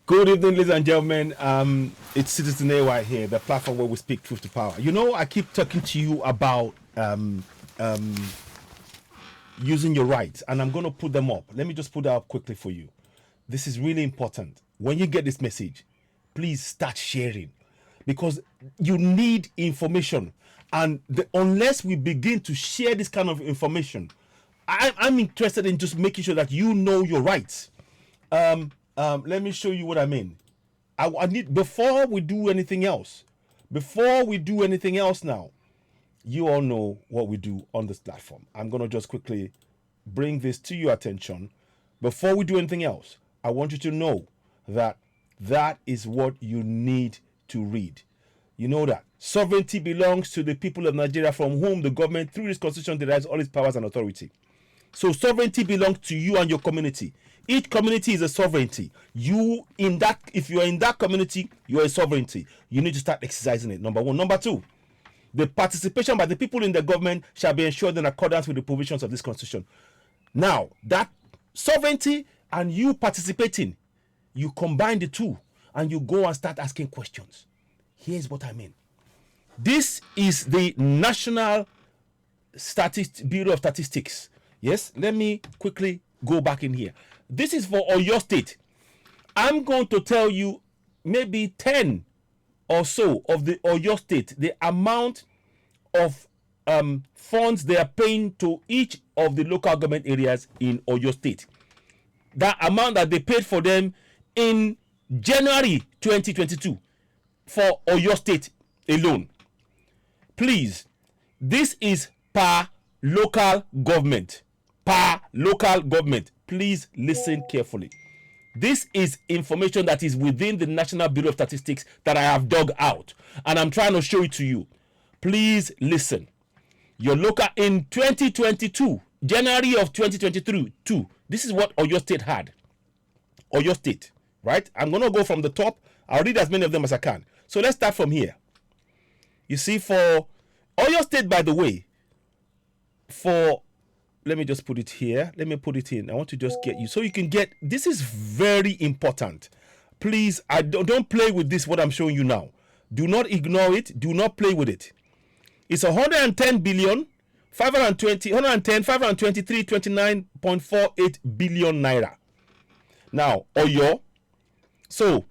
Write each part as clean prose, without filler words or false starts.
Good evening, ladies and gentlemen. It's Citizen AY here, the platform where we speak truth to power. You know, I keep talking to you about using your rights, and I'm going to put them up. Let me just put that up quickly for you. This is really important. When you get this message, please start sharing, because you need information. And unless we begin to share this kind of information, I'm interested in just making sure that you know your rights. Let me show you what I mean. I need, before we do anything else, now, you all know what we do on this platform. I'm going to just quickly bring this to your attention. Before we do anything else, I want you to know that that is what you need to read. You know that sovereignty belongs to the people of Nigeria, from whom the government, through this constitution, derives all its powers and authority. So sovereignty belongs to you and your community. Each community is a sovereignty. If you are in that community, you are a sovereignty. You need to start exercising it. Number one. Number two, the participation by the people in the government shall be ensured in accordance with the provisions of this constitution. Now, that sovereignty and you participating, you combine the two and you go and start asking questions. Here's what I mean. This is the National Bureau of Statistics. Yes, let me quickly go back in here. This is for Oyo State. I'm going to tell you maybe 10 or so of the Oyo State, the amount of funds they are paying to each of the local government areas in Oyo State. That amount that they paid for them in January 2022 for Oyo State alone. Please, this is per local government. Per local government. Please listen carefully. This is information that is within the National Bureau of Statistics that I have dug out, and I'm trying to show it to you. Please listen. Your local in 2022, January of 2022, this is what Oyo State had. Oyo State, right? I'm going to go from the top. I'll read as many of them as I can. So let's start from here. You see, for Oyo State, by the way, let me just put it here. Let me put it in. I want to just get you so you can get. This is very important. Please, don't play with this, what I'm showing you now. Do not ignore it. Do not play with it. It's 110 billion, 29.48 billion naira. Now, Oyo. So,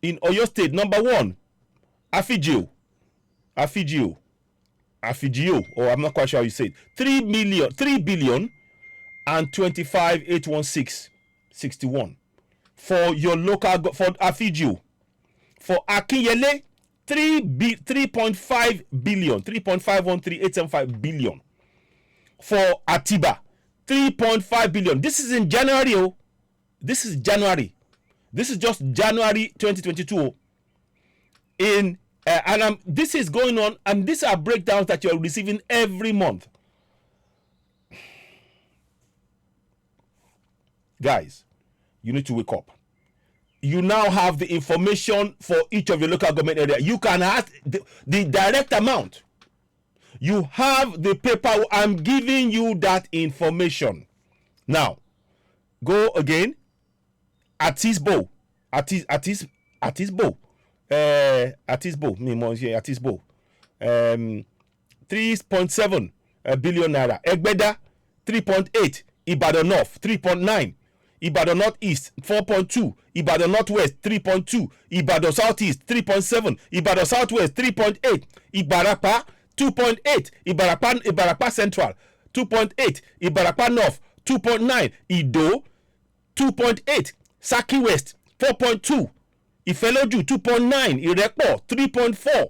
in Oyo State, number one, Afigio, or I'm not quite sure how you say it. 3 billion and 25,816.61 for your local, for Afigio. For Akinyele, 3.5 billion, 3.513875 billion. For Atiba, 3.5 billion. This is in January. Oh, this is January. This is just January 2022. This is going on, and these are breakdowns that you're receiving every month. Guys, you need to wake up. You now have the information for each of your local government area. You can ask the direct amount. You have the paper. I'm giving you that information. Now, go again. Atisbo. 3.7 billion naira. Egbeda 3.8, Ibadan North 3.9, Ibadan North East 4.2, Ibadan North West 3.2, Ibadan South East 3.7, Ibadan South West 3.8, Ibarapa 2.8, Ibarapa Central 2.8, Ibarapa North 2.9, Ido 2.8, Saki West 4.2, Ifeloju 2.9, Irepo 3.4,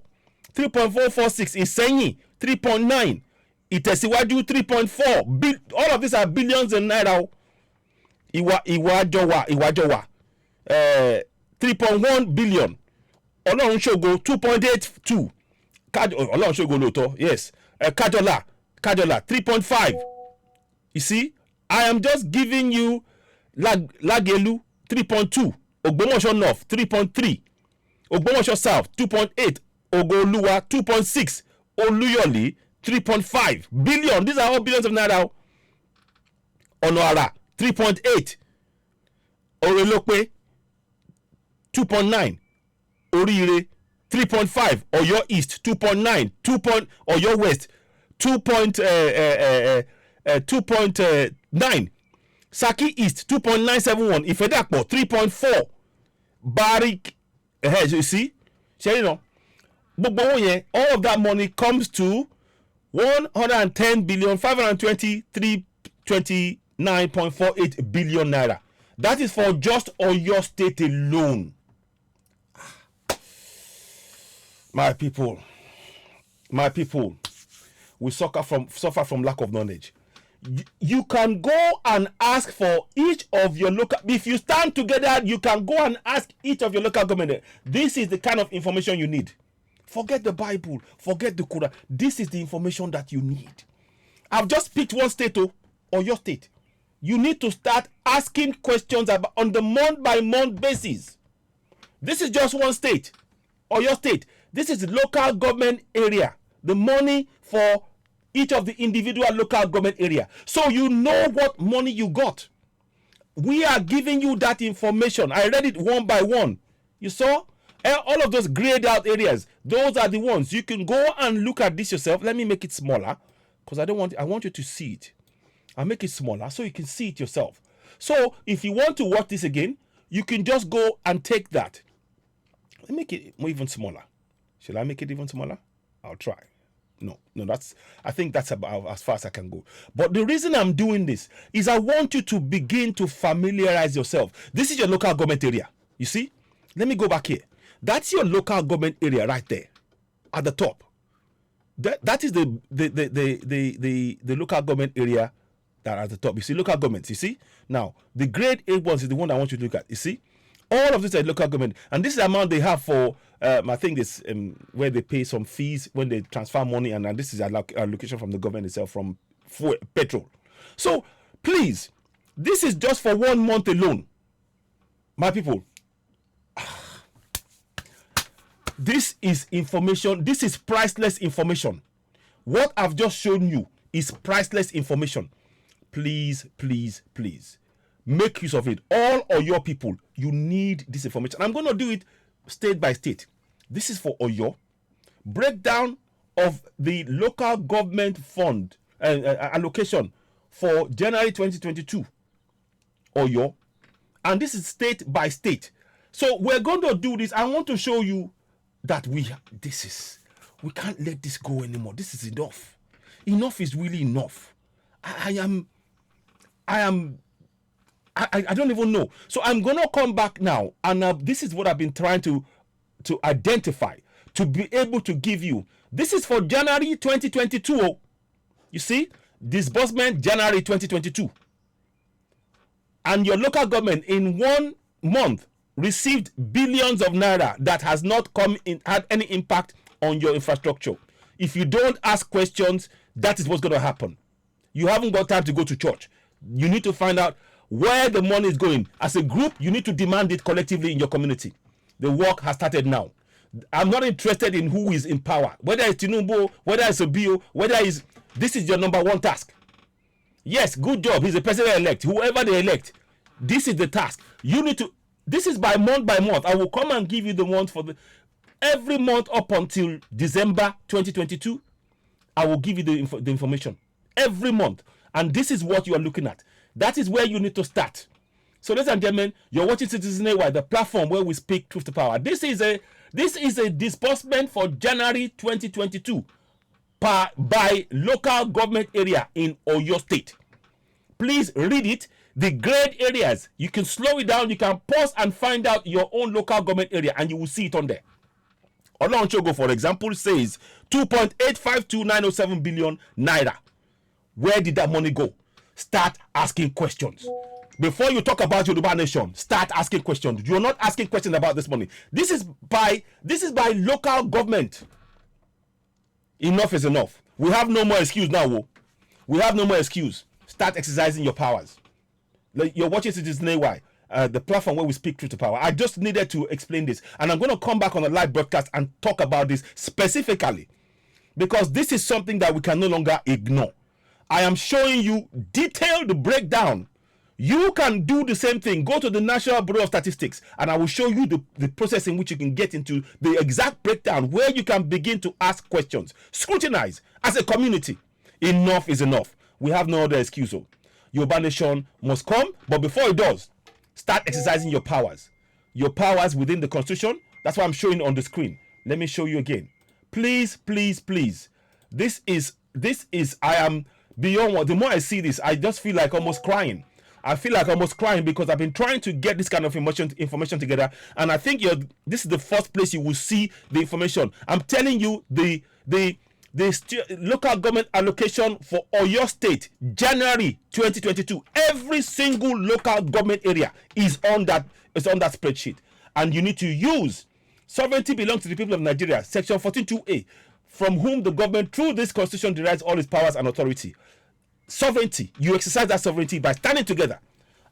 3.446, Isenyi 3.9, Itesiwaju 3.4. All of these are billions in naira. Iwajowa 3.1 billion. Olorunsogo 2.82. Olorunsogo loto, yes. Kajola 3.5. You see, I am just giving you Lagelu 3.2. Ogbomosho North 3.3, Ogbomosho South 2.8, Ogoluwa 2.6, Oluyole 3.5 billion. These are all billions of naira. Onoara 3.8, Orelope 2.9. Orire 3.5. Oyo East 2.9. Oyo West 2.9. Saki East 2.971. Ifedapo 3.4. Barik, you see, all of that money comes to 110,523,29.48 billion naira. That is for just Oyo State alone. My people, we suffer from lack of knowledge. You can go and ask for each of your local, if you stand together, you can go and ask each of your local government. This is the kind of information you need. Forget the Bible, forget the Quran. This is the information that you need. I've just picked one state or your state. You need to start asking questions about on the month by month basis. This is just one state or your state. This is the local government area. The money for each of the individual local government area. So you know what money you got. We are giving you that information. I read it one by one. You saw? All of those grayed out areas. Those are the ones. You can go and look at this yourself. Let me make it smaller. Because I want you to see it. I'll make it smaller so you can see it yourself. So if you want to watch this again, you can just go and take that. Let me make it even smaller. Shall I make it even smaller? I'll try. No, I think that's about as far as I can go. But the reason I'm doing this is I want you to begin to familiarize yourself. This is your local government area. You see? Let me go back here. That's your local government area right there at the top. That is the local government area that at the top. You see local governments, you see? Now, the grade A ones is the one I want you to look at. You see? All of this are local government. And this is the amount they have for I think this where they pay some fees when they transfer money, and this is allocation from the government itself from petrol. So please, this is just for 1 month alone. My people, this is information. This is priceless information. What I've just shown you is priceless information. Please, please, please make use of it. All Oyo people, you need this information. I'm going to do it state by state. This is for Oyo. Breakdown of the local government fund allocation for January 2022. Oyo. And this is state by state. So we're going to do this. I want to show you that we can't let this go anymore. This is enough. Enough is really enough. I don't even know. So I'm going to come back now. And this is what I've been trying to identify, to be able to give you. This is for January 2022. You see? Disbursement January 2022. And your local government in 1 month received billions of naira that has not had any impact on your infrastructure. If you don't ask questions, that is what's going to happen. You haven't got time to go to church. You need to find out where the money is going. As a group, you need to demand it collectively in your community. The work has started now. I'm not interested in who is in power, whether it's Tinubu, whether it's Obio, this is your number one task. Yes, good job. He's the president-elect. Whoever they elect, this is the task. You need to. This is by month. I will come and give you the ones for every month up until December 2022. I will give you the information every month, and this is what you are looking at. That is where you need to start. So, ladies and gentlemen, you're watching Citizen AY, the platform where we speak truth to power. This is a disbursement for January 2022 by local government area in Oyo State. Please read it. The grade areas, you can slow it down. You can pause and find out your own local government area, and you will see it on there. Olonchogo, for example, says 2.852907 billion naira. Where did that money go? Start asking questions. Before you talk about Yoruba Nation, start asking questions. You're not asking questions about this money. This is by local government. Enough is enough. We have no more excuse now. We have no more excuse. Start exercising your powers. You're watching Citizen AY, the platform where we speak truth to power. I just needed to explain this. And I'm going to come back on a live broadcast and talk about this specifically. Because this is something that we can no longer ignore. I am showing you detailed breakdown. You can do the same thing. Go to the National Bureau of Statistics and I will show you the process in which you can get into the exact breakdown where you can begin to ask questions. Scrutinize as a community. Enough is enough. We have no other excuse. Yoruba Nation must come, but before it does, start exercising your powers. Your powers within the Constitution. That's what I'm showing on the screen. Let me show you again. Please, please, please. This is I am beyond what. The more I see this, I just feel like almost crying. I feel like almost crying because I've been trying to get this kind of information together, and I think this is the first place you will see the information. I'm telling you, the local government allocation for Oyo State, January 2022. Every single local government area is on that spreadsheet, and you need to use sovereignty belongs to the people of Nigeria, Section 14(2)(a), from whom the government through this constitution derives all its powers and authority. Sovereignty, you exercise that sovereignty by standing together,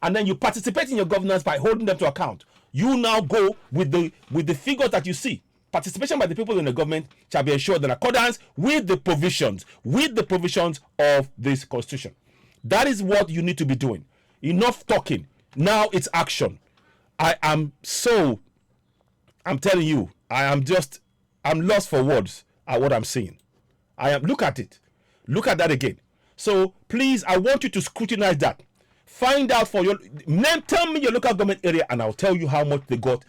and then you participate in your governance by holding them to account. You now go with the figures that you see. Participation by the people in the government shall be ensured in accordance with the provisions of this constitution. That is what you need to be doing. Enough talking. Now it's action. I'm telling you, I'm lost for words at what I'm seeing. Look at it. Look at that again. So please, I want you to scrutinize that. Find out for your name, tell me your local government area, and I'll tell you how much they got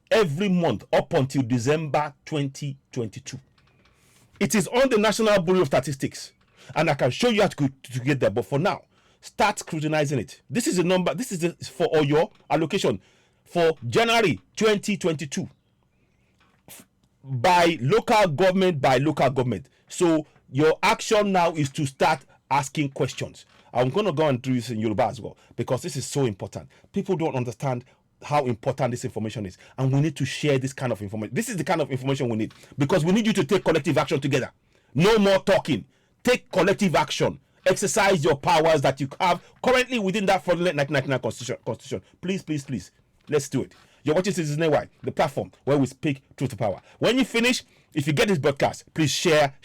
every month up until December 2022. It is on the National Bureau of Statistics, and I can show you how to get there. But for now, start scrutinizing it. This is the number. This is for Oyo allocation for January 2022 by local government. So your action now is to start asking questions. I'm going to go and do this in Yoruba as well, because this is so important. People don't understand how important this information is, and we need to share this kind of information. This is the kind of information we need, because we need you to take collective action together. No more talking. Take collective action. Exercise your powers that you have currently within that fraudulent 1999 constitution. Please, please, please. Let's do it. You're watching Citizen AY, the platform where we speak truth to power. When you finish, if you get this broadcast, please share,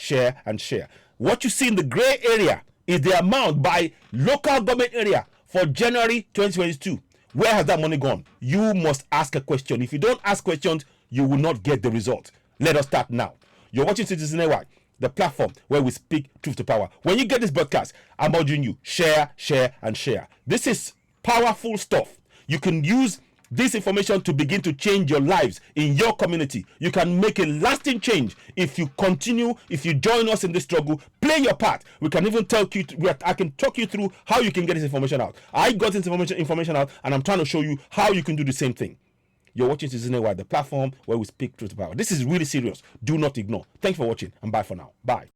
and share. What you see in the gray area is the amount by local government area for January 2022. Where has that money gone? You must ask a question. If you don't ask questions, you will not get the result. Let us start now. You're watching Citizen AY, the platform where we speak truth to power. When you get this broadcast, I'm urging you, share, and share. This is powerful stuff. You can use this information to begin to change your lives in your community. You can make a lasting change if you continue, if you join us in this struggle. Play your part. We can even I can talk you through how you can get this information out. I got this information out, and I'm trying to show you how you can do the same thing. You're watching Citizen AY, the platform where we speak truth to power. This is really serious. Do not ignore. Thanks for watching, and bye for now. Bye.